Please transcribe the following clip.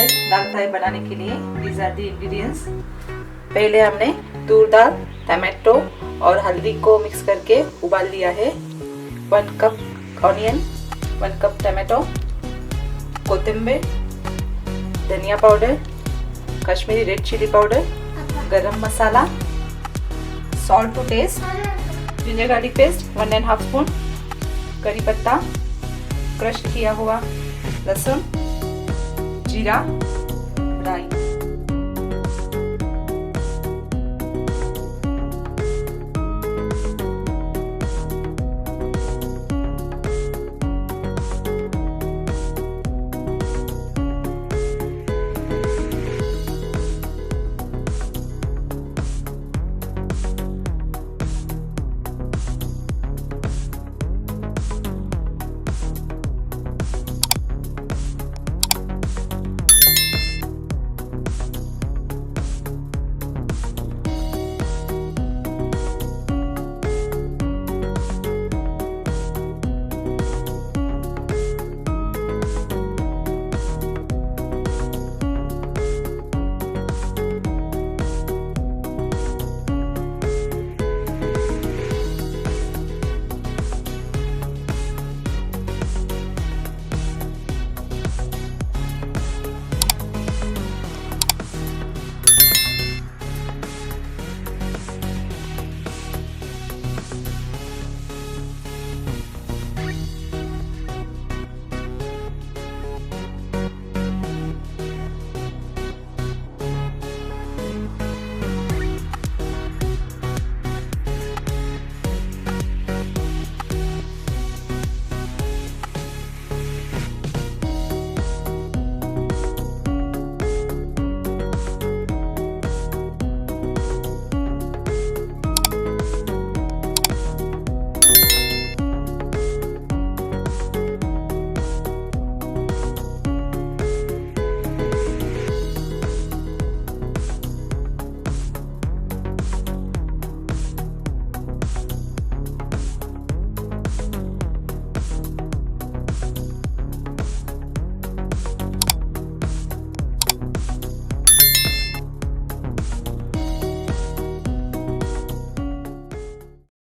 है दाल फ्राई बनाने के लिए। These are the ingredients. पहले हमने तूर दाल, टमाटो और हल्दी को मिक्स करके उबाल लिया है। 1 कप ऑनियन, 1 कप टमाटो, कोथिंबीर, dhania powder, Kashmiri red chilli powder, garam masala, salt to taste, ginger garlic paste 1.5 spoon, curry patta, crush किया हुआ लहसुन, जीरा, राई।